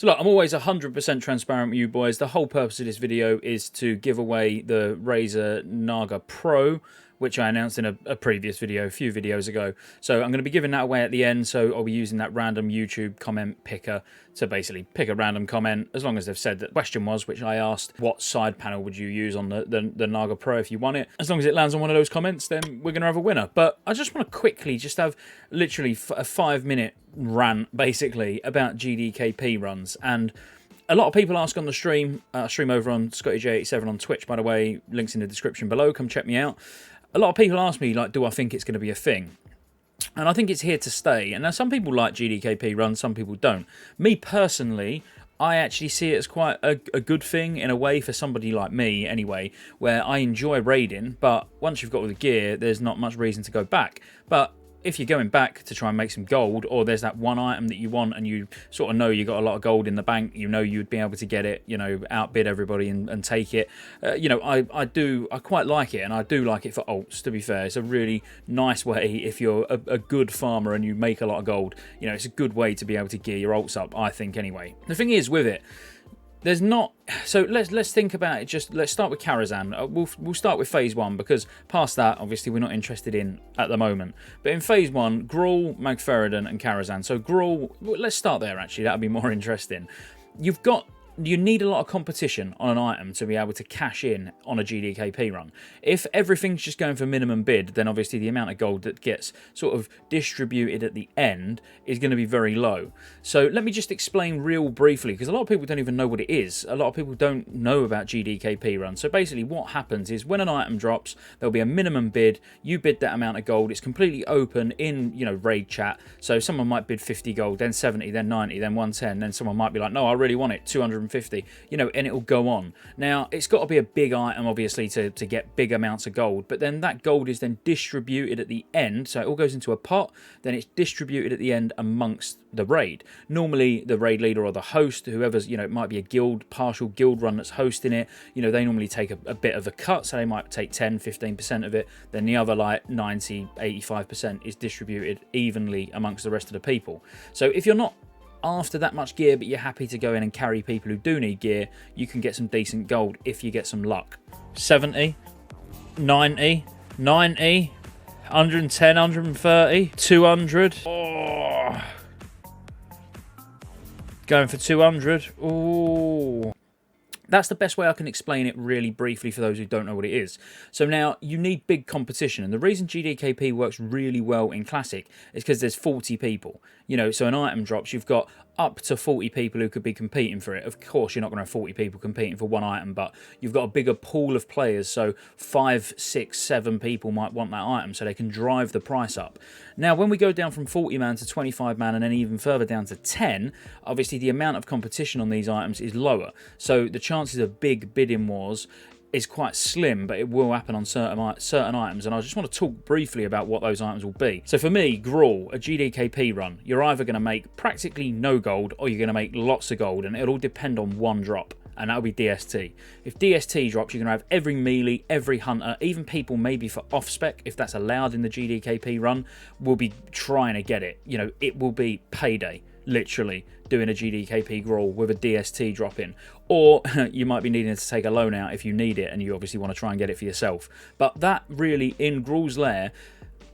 So look, I'm always 100% transparent with you boys. The whole purpose of this video is to give away the Razer Naga Pro, which I announced in a previous video, a few videos ago. So I'm going to be giving that away at the end, so I'll be using that random YouTube comment picker to basically pick a random comment, as long as they've said that the question was, which I asked, what side panel would you use on the Naga Pro if you want it? As long as it lands on one of those comments, then we're going to have a winner. But I just want to quickly just have literally a 5-minute rant, basically, about GDKP runs. And a lot of people ask on the stream, stream over on Scottejaye87 on Twitch, by the way, links in the description below, come check me out. A lot of people ask me, like, do I think it's going to be a thing? And I think it's here to stay. And now some people like GDKP runs, some people don't. Me personally, I actually see it as quite a good thing in a way for somebody like me anyway, where I enjoy raiding, but once you've got all the gear, there's not much reason to go back. But if you're going back to try and make some gold, or there's that one item that you want and you sort of know you got a lot of gold in the bank, you know you'd be able to get it, you know, outbid everybody and take it. You know, I quite like it, and I do like it for alts, to be fair. It's a really nice way if you're a good farmer and you make a lot of gold. You know, it's a good way to be able to gear your alts up, I think, anyway. The thing is with it, there's not, so let's think about it. Just let's start with Karazhan. We'll start with phase 1, because past that, obviously, we're not interested in at the moment. But in phase 1, Gruul, Magtheridon, and Karazhan. So Gruul, let's start there. Actually, that'll be more interesting. You need a lot of competition on an item to be able to cash in on a GDKP run. If everything's just going for minimum bid, then obviously the amount of gold that gets sort of distributed at the end is going to be very low. So let me just explain real briefly, because a lot of people don't even know what it is. A lot of people don't know about GDKP runs. So basically what happens is when an item drops, there'll be a minimum bid. You bid that amount of gold. It's completely open in, you know, raid chat. So someone might bid 50 gold, then 70, then 90, then 110. Then someone might be like, no, I really want it, 250, you know, and it'll go on. Now, it's got to be a big item, obviously, to get big amounts of gold, but then that gold is then distributed at the end, so it all goes into a pot, then it's distributed at the end amongst the raid. Normally, the raid leader or the host, whoever's, you know, it might be a guild, partial guild run that's hosting it, you know, they normally take a bit of a cut, so they might take 10-15% of it, then the other, like, 90-85% is distributed evenly amongst the rest of the people. So if you're not after that much gear, but you're happy to go in and carry people who do need gear, you can get some decent gold if you get some luck. 70, 90, 90, 110, 130, 200. Oh. Going for 200. Oh. That's the best way I can explain it really briefly for those who don't know what it is. So now, you need big competition, and the reason GDKP works really well in Classic is because there's 40 people. You know, so an item drops, you've got up to 40 people who could be competing for it. Of course, you're not going to have 40 people competing for one item, but you've got a bigger pool of players, so 5, 6, 7 people might want that item, so they can drive the price up. Now, when we go down from 40 man to 25 man and then even further down to 10, obviously the amount of competition on these items is lower, so the chances of big bidding wars is quite slim, but it will happen on certain items, and I just want to talk briefly about what those items will be. So for me, Gruul, a GDKP run, you're either going to make practically no gold or you're going to make lots of gold, and it'll all depend on one drop, and that'll be DST. If DST drops, you're going to have every melee, every hunter, even people maybe for off-spec, if that's allowed in the GDKP run, will be trying to get it. You know, it will be payday, literally, doing a GDKP Gruul with a DST drop in. Or you might be needing to take a loan out if you need it and you obviously want to try and get it for yourself. But that really, in Gruul's lair,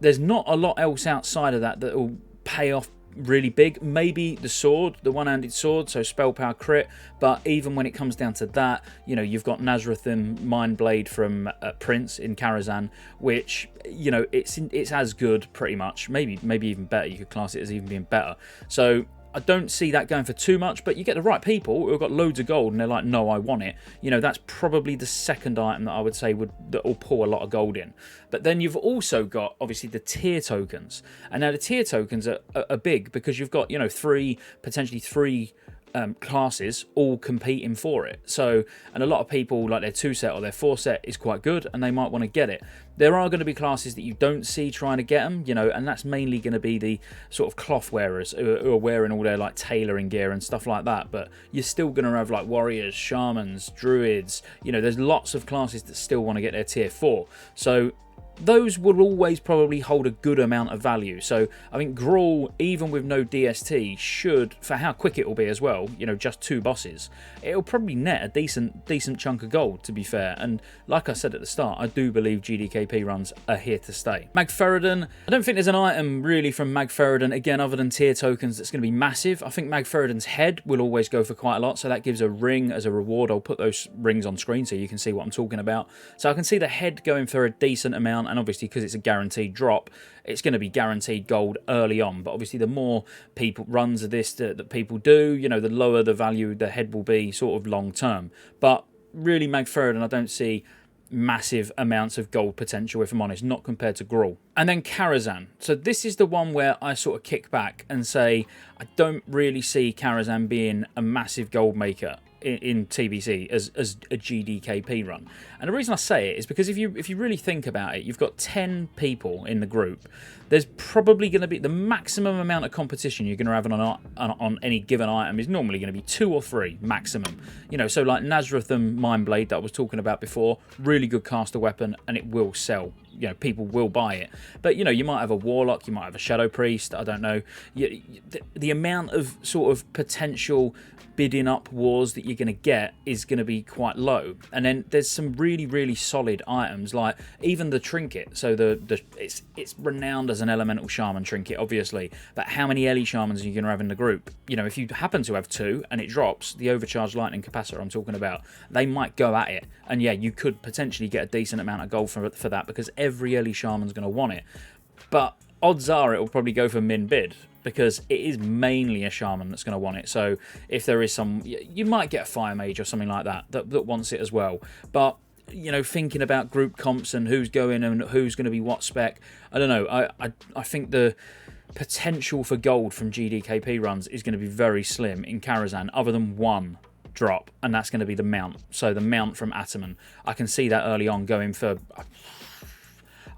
there's not a lot else outside of that that will pay off really big. Maybe the sword, the one-handed sword, so spell power crit, but even when it comes down to that, you know, you've got Nazrathan Mindblade from Prince in Karazhan, which, you know, it's as good pretty much, maybe even better. You could class it as even being better. So I don't see that going for too much, but you get the right people who've got loads of gold and they're like, no, I want it. You know, that's probably the second item that I would say that will pour a lot of gold in. But then you've also got, obviously, the tier tokens. And now the tier tokens are big because you've got, you know, potentially three classes all competing for it. So, and a lot of people, like their 2 set or their 4 set is quite good and they might want to get it. There are going to be classes that you don't see trying to get them, you know, and that's mainly going to be the sort of cloth wearers who are wearing all their like tailoring gear and stuff like that. But you're still going to have like warriors, shamans, druids, you know, there's lots of classes that still want to get their tier 4. So those will always probably hold a good amount of value. So I think Grawl, even with no DST, should, for how quick it will be as well, you know, just 2 bosses, it'll probably net a decent chunk of gold, to be fair. And like I said at the start, I do believe GDKP runs are here to stay. Magtheridon, I don't think there's an item really from Magtheridon, again, other than tier tokens, that's going to be massive. I think Magtheridon's head will always go for quite a lot, so that gives a ring as a reward. I'll put those rings on screen so you can see what I'm talking about. So I can see the head going for a decent amount, and obviously because it's a guaranteed drop, it's going to be guaranteed gold early on. But obviously the more runs of this that people do, you know, the lower the value the head will be sort of long term. But really, Magtheridon, I don't see massive amounts of gold potential, if I'm honest, not compared to Grawl. And then Karazhan. So this is the one where I sort of kick back and say I don't really see Karazhan being a massive gold maker in TBC as a GDKP run. And the reason I say it is because if you really think about it, you've got 10 people in the group. There's probably going to be the maximum amount of competition you're going to have on any given item is normally going to be 2 or 3 maximum. You know, so like Nazratham Mindblade that I was talking about before, really good caster weapon, and it will sell. You know, people will buy it. But, you know, you might have a Warlock, you might have a Shadow Priest, I don't know. The amount of sort of potential bidding up wars that you're going to get is going to be quite low. And then there's some really solid items, like even the trinket. So it's renowned as an elemental shaman trinket, obviously, but how many Ellie shamans are you going to have in the group? You know, if you happen to have 2 and it drops, the overcharged lightning capacitor I'm talking about, they might go at it, and yeah, you could potentially get a decent amount of gold for that, because every Ellie shaman's going to want it. But odds are it will probably go for min bid, because it is mainly a shaman that's going to want it. So if there is some, you might get a fire mage or something like that wants it as well. But, you know, thinking about group comps and who's going and who's going to be what spec, I don't know. I think the potential for gold from GDKP runs is going to be very slim in Karazhan, other than one drop, and that's going to be the mount. So the mount from Ataman, I can see that early on going for,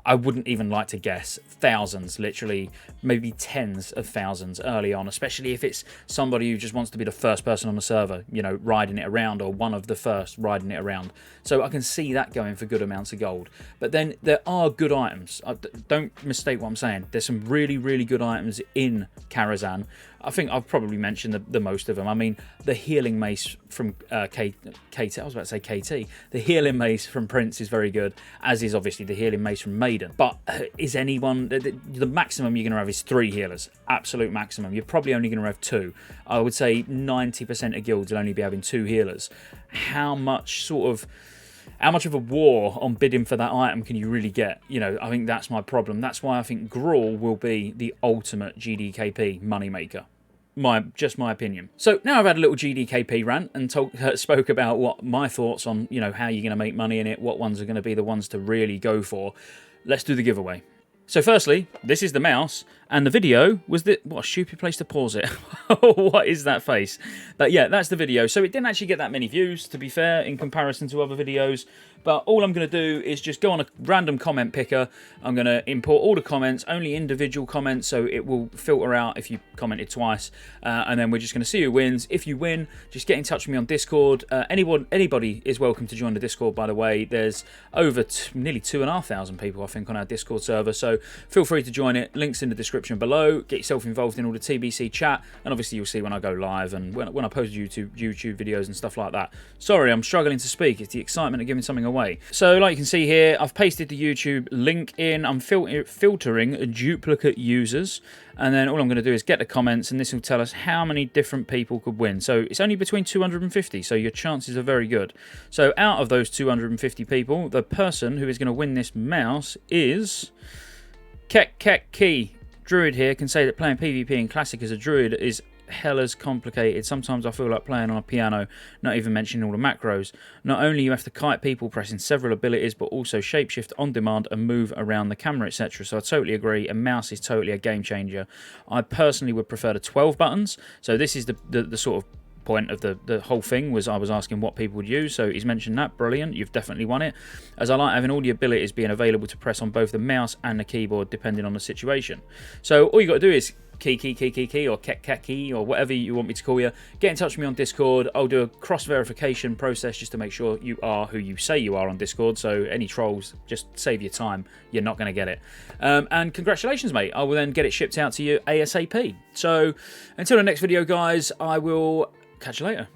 I wouldn't even like to guess, thousands, literally maybe tens of thousands early on, especially if it's somebody who just wants to be the first person on the server, you know, riding it around, or one of the first riding it around. So I can see that going for good amounts of gold. But then there are good items. Don't mistake what I'm saying. There's some really good items in Karazhan. I think I've probably mentioned the most of them. I mean, the healing mace from KT, I was about to say KT. The healing mace from Prince is very good, as is obviously the healing mace from Maiden. But is anyone, the maximum you're going to have is 3 healers, absolute maximum. You're probably only going to have 2. I would say 90% of guilds will only be having 2 healers. How much of a war on bidding for that item can you really get? You know, I think that's my problem. That's why I think Grawl will be the ultimate GDKP moneymaker. Just my opinion. So now I've had a little GDKP rant and spoke about what my thoughts on, you know, how you're going to make money in it, what ones are going to be the ones to really go for. Let's do the giveaway. So firstly, this is the mouse, and the video was what a stupid place to pause it. What is that face? But yeah, that's the video. So it didn't actually get that many views, to be fair, in comparison to other videos. But all I'm going to do is just go on a random comment picker. I'm going to import all the comments, only individual comments, so it will filter out if you commented twice. And then we're just going to see who wins. If you win, just get in touch with me on Discord. Anybody is welcome to join the Discord, by the way. There's over nearly 2,500 people, I think, on our Discord server. So feel free to join it. Links in the description below. Get yourself involved in all the TBC chat. And obviously you'll see when I go live and when I post YouTube videos and stuff like that. Sorry, I'm struggling to speak. It's the excitement of giving something away. So like you can see here, I've pasted the YouTube link in. I'm filtering duplicate users. And then all I'm going to do is get the comments, and this will tell us how many different people could win. So it's only between 250, so your chances are very good. So out of those 250 people, the person who is going to win this mouse is Kek Key. Druid here can say that playing PvP in Classic as a Druid is hellas complicated. Sometimes I feel like playing on a piano, not even mentioning all the macros. Not only you have to kite people pressing several abilities, but also shapeshift on demand and move around the camera, etc. So I totally agree, a mouse is totally a game changer. I personally would prefer the 12 buttons. So this is the sort of point of the whole thing, was I was asking what people would use. So he's mentioned that. Brilliant, you've definitely won it, as I like having all the abilities being available to press on both the mouse and the keyboard depending on the situation. So all you got to do is Kiki, or Keki, or whatever you want me to call you, get in touch with me on Discord. I'll do a cross-verification process just to make sure you are who you say you are on Discord, so any trolls, just save your time. You're not going to get it. And congratulations, mate. I will then get it shipped out to you ASAP. So until the next video, guys, I will catch you later.